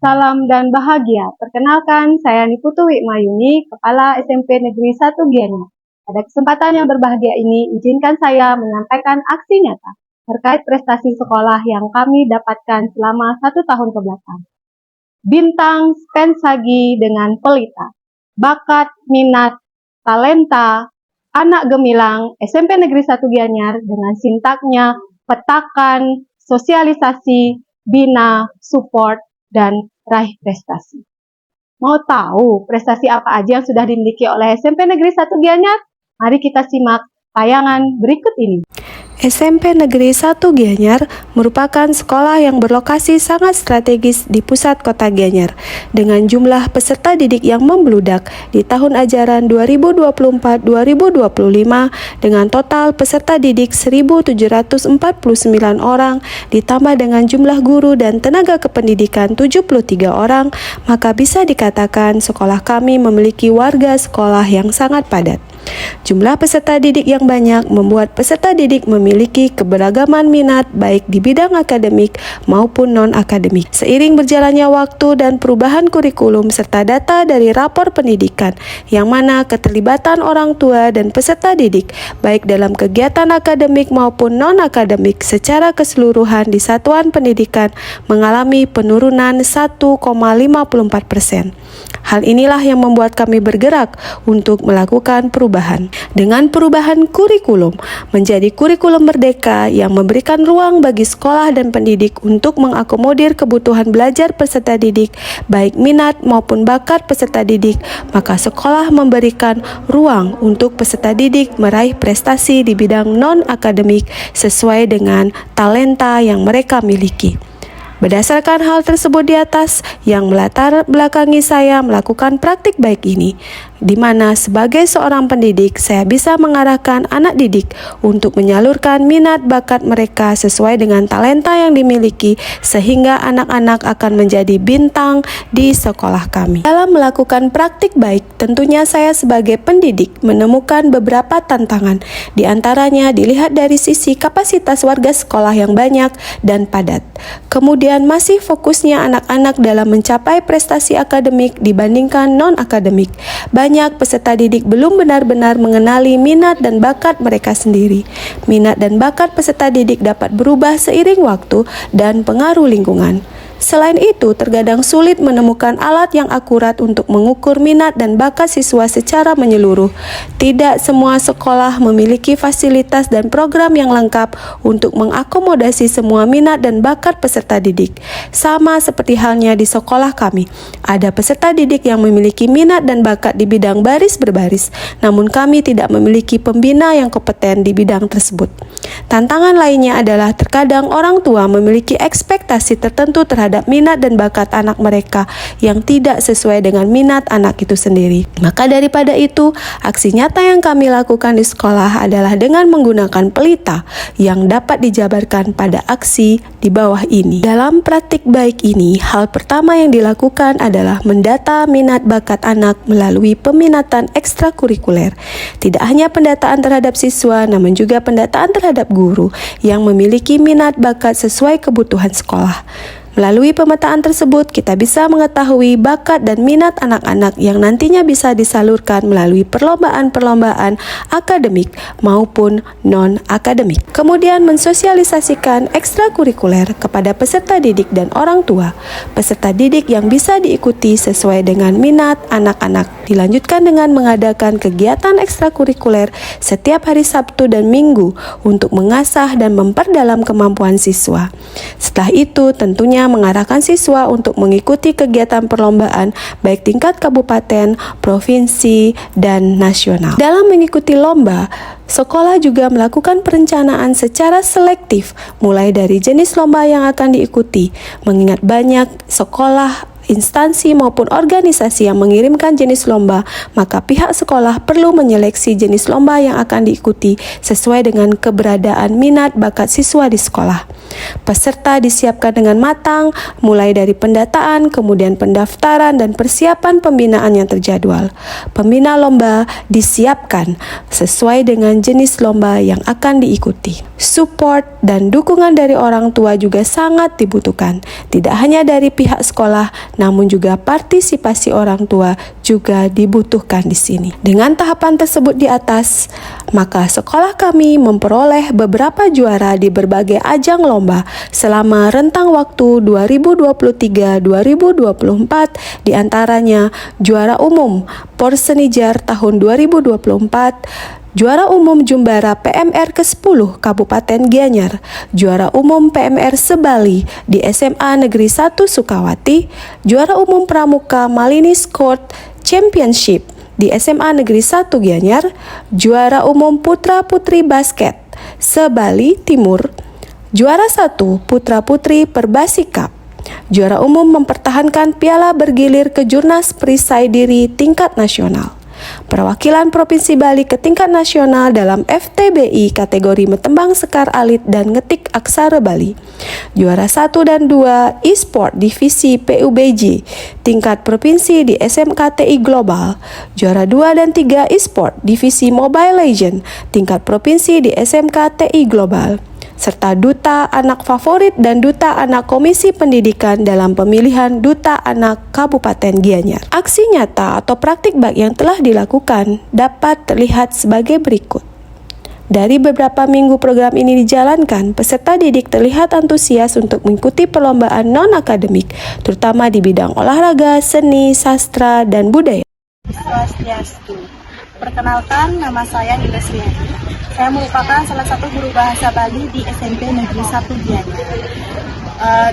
Salam dan bahagia. Perkenalkan, saya Niputu Wikmayuni, Kepala SMP Negeri 1 Gianyar. Pada kesempatan yang berbahagia ini, izinkan saya menyampaikan aksi nyata terkait prestasi sekolah yang kami dapatkan selama 1 tahun kebelakang. Bintang Spensagi dengan pelita, bakat, minat, talenta, anak gemilang SMP Negeri 1 Gianyar dengan sintaknya petakan, sosialisasi, bina, support, dan raih prestasi. Mau tahu prestasi apa aja yang sudah dimiliki oleh SMP Negeri 1 Gianyar? Mari kita simak tayangan berikut ini. SMP Negeri 1 Gianyar merupakan sekolah yang berlokasi sangat strategis di pusat kota Gianyar dengan jumlah peserta didik yang membludak di tahun ajaran 2024-2025 dengan total peserta didik 1.749 orang ditambah dengan jumlah guru dan tenaga kependidikan 73 orang, maka bisa dikatakan sekolah kami memiliki warga sekolah yang sangat padat. Jumlah peserta didik yang banyak membuat peserta didik memiliki keberagaman minat baik di bidang akademik maupun non-akademik. Seiring berjalannya waktu dan perubahan kurikulum serta data dari rapor pendidikan yang mana keterlibatan orang tua dan peserta didik baik dalam kegiatan akademik maupun non-akademik secara keseluruhan di satuan pendidikan mengalami penurunan 1,54%. Hal inilah yang membuat kami bergerak untuk melakukan perubahan. Dengan perubahan kurikulum menjadi kurikulum merdeka yang memberikan ruang bagi sekolah dan pendidik untuk mengakomodir kebutuhan belajar peserta didik, baik minat maupun bakat peserta didik, maka sekolah memberikan ruang untuk peserta didik meraih prestasi di bidang non-akademik sesuai dengan talenta yang mereka miliki. Berdasarkan hal tersebut di atas yang melatar belakangi saya melakukan praktik baik ini, di mana sebagai seorang pendidik saya bisa mengarahkan anak didik untuk menyalurkan minat bakat mereka sesuai dengan talenta yang dimiliki sehingga anak-anak akan menjadi bintang di sekolah kami. Dalam melakukan praktik baik, tentunya saya sebagai pendidik menemukan beberapa tantangan, di antaranya dilihat dari sisi kapasitas warga sekolah yang banyak dan padat. Kemudian masih fokusnya anak-anak dalam mencapai prestasi akademik dibandingkan non-akademik. Banyak peserta didik belum benar-benar mengenali minat dan bakat mereka sendiri. Minat dan bakat peserta didik dapat berubah seiring waktu dan pengaruh lingkungan. Selain itu, terkadang sulit menemukan alat yang akurat untuk mengukur minat dan bakat siswa secara menyeluruh. Tidak semua sekolah memiliki fasilitas dan program yang lengkap untuk mengakomodasi semua minat dan bakat peserta didik. Sama seperti halnya di sekolah kami, ada peserta didik yang memiliki minat dan bakat di bidang baris berbaris, namun kami tidak memiliki pembina yang kompeten di bidang tersebut. Tantangan lainnya adalah terkadang orang tua memiliki ekspektasi tertentu terhadap minat dan bakat anak mereka yang tidak sesuai dengan minat anak itu sendiri. Maka daripada itu, aksi nyata yang kami lakukan di sekolah adalah dengan menggunakan pelita yang dapat dijabarkan pada aksi di bawah ini. Dalam praktik baik ini, hal pertama yang dilakukan adalah mendata minat bakat anak melalui peminatan ekstrakurikuler. Tidak hanya pendataan terhadap siswa, namun juga pendataan terhadap guru yang memiliki minat bakat sesuai kebutuhan sekolah. Melalui pemetaan tersebut, kita bisa mengetahui bakat dan minat anak-anak yang nantinya bisa disalurkan melalui perlombaan-perlombaan akademik maupun non-akademik. Kemudian mensosialisasikan ekstrakurikuler kepada peserta didik dan orang tua. Peserta didik yang bisa diikuti sesuai dengan minat anak-anak. Dilanjutkan dengan mengadakan kegiatan ekstrakurikuler setiap hari Sabtu dan Minggu untuk mengasah dan memperdalam kemampuan siswa. Setelah itu, tentunya mengarahkan siswa untuk mengikuti kegiatan perlombaan baik tingkat kabupaten, provinsi, dan nasional. Dalam mengikuti lomba, sekolah juga melakukan perencanaan secara selektif mulai dari jenis lomba yang akan diikuti, mengingat banyak sekolah, instansi maupun organisasi yang mengirimkan jenis lomba, maka pihak sekolah perlu menyeleksi jenis lomba yang akan diikuti sesuai dengan keberadaan minat bakat siswa di sekolah. Peserta disiapkan dengan matang, mulai dari pendataan, kemudian pendaftaran, dan persiapan pembinaan yang terjadwal. Pembina lomba disiapkan sesuai dengan jenis lomba yang akan diikuti. Support dan dukungan dari orang tua juga sangat dibutuhkan. Tidak hanya dari pihak sekolah, namun juga partisipasi orang tua juga dibutuhkan di sini. Dengan tahapan tersebut di atas, maka sekolah kami memperoleh beberapa juara di berbagai ajang lomba selama rentang waktu 2023-2024, diantaranya juara umum Porsenijar tahun 2024, juara umum Jumbara PMR ke-10 Kabupaten Gianyar, juara umum PMR Sebali di SMA Negeri 1 Sukawati, juara umum Pramuka Malini Sport Championship di SMA Negeri 1 Gianyar, juara umum Putra Putri Basket Sebali Timur, juara 1 Putra Putri Perbasi Cup, juara umum mempertahankan piala bergilir kejurnas perisai diri tingkat nasional. Perwakilan Provinsi Bali ke tingkat nasional dalam FTBI kategori Metembang Sekar Alit dan Ngetik Aksara Bali. Juara 1 dan 2 e-sport divisi PUBG tingkat provinsi di SMKTI Global. Juara 2 dan 3 e-sport divisi Mobile Legend tingkat provinsi di SMKTI Global. Serta Duta Anak Favorit dan Duta Anak Komisi Pendidikan dalam pemilihan Duta Anak Kabupaten Gianyar. Aksi nyata atau praktik baik yang telah dilakukan dapat terlihat sebagai berikut. Dari beberapa minggu program ini dijalankan, peserta didik terlihat antusias untuk mengikuti perlombaan non-akademik, terutama di bidang olahraga, seni, sastra, dan budaya. Swastiastu. Perkenalkan, nama saya Nida Sriadi. Saya merupakan salah satu guru bahasa Bali di SMP Negeri 1 Gianyar.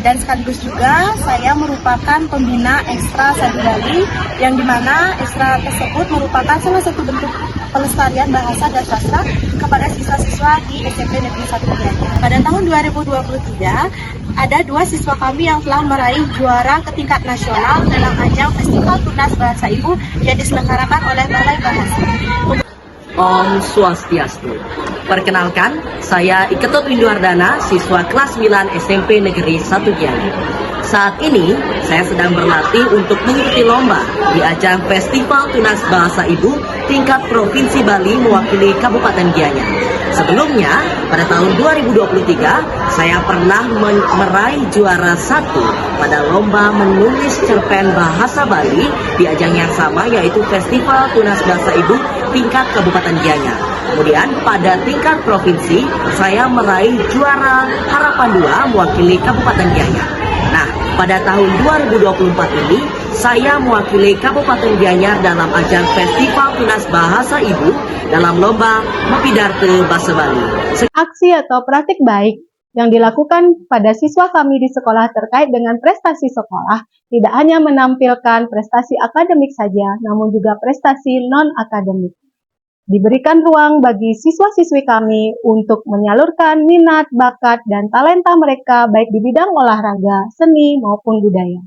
Dan sekaligus juga saya merupakan pembina ekstra Sadi Bali, yang dimana ekstra tersebut merupakan salah satu bentuk pelestarian bahasa dan sastra kepada siswa-siswa di SMP Negeri 1 Gianyar. Pada tahun 2023, ada 2 siswa kami yang telah meraih juara ke tingkat nasional dalam ajang Festival Tunas Bahasa Ibu yang diselenggarakan oleh Balai Bahasa. Om Swastiastu. Perkenalkan, saya Iketut Winduardana, siswa kelas 9 SMP Negeri 1 Gianyar. Saat ini, saya sedang berlatih untuk mengikuti lomba di ajang Festival Tunas Bahasa Ibu tingkat Provinsi Bali mewakili Kabupaten Gianyar. Sebelumnya, pada tahun 2023, saya pernah meraih juara 1 pada lomba menulis cerpen bahasa Bali di ajang yang sama, yaitu Festival Tunas Bahasa Ibu tingkat Kabupaten Gianyar. Kemudian pada tingkat provinsi, saya meraih juara Harapan 2 mewakili Kabupaten Gianyar. Nah, pada tahun 2024 ini, saya mewakili Kabupaten Gianyar dalam ajang Festival Tunas Bahasa Ibu dalam lomba Mepidarte Basa Bali. Aksi atau praktik baik yang dilakukan pada siswa kami di sekolah terkait dengan prestasi sekolah tidak hanya menampilkan prestasi akademik saja, namun juga prestasi non-akademik. Diberikan ruang bagi siswa-siswi kami untuk menyalurkan minat, bakat, dan talenta mereka baik di bidang olahraga, seni, maupun budaya.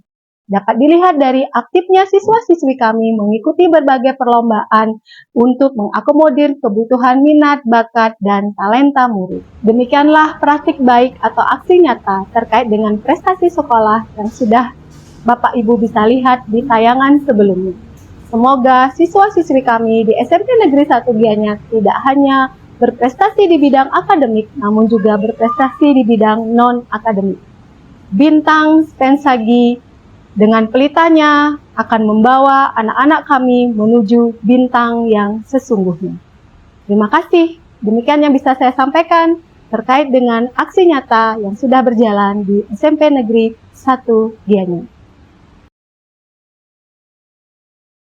Dapat dilihat dari aktifnya siswa-siswi kami mengikuti berbagai perlombaan untuk mengakomodir kebutuhan minat, bakat, dan talenta murid. Demikianlah praktik baik atau aksi nyata terkait dengan prestasi sekolah yang sudah Bapak Ibu bisa lihat di tayangan sebelumnya. Semoga siswa-siswi kami di SMP Negeri 1 Gianyar tidak hanya berprestasi di bidang akademik, namun juga berprestasi di bidang non-akademik. Bintang Spensagi dengan pelitanya akan membawa anak-anak kami menuju bintang yang sesungguhnya. Terima kasih. Demikian yang bisa saya sampaikan terkait dengan aksi nyata yang sudah berjalan di SMP Negeri 1 Gianyar.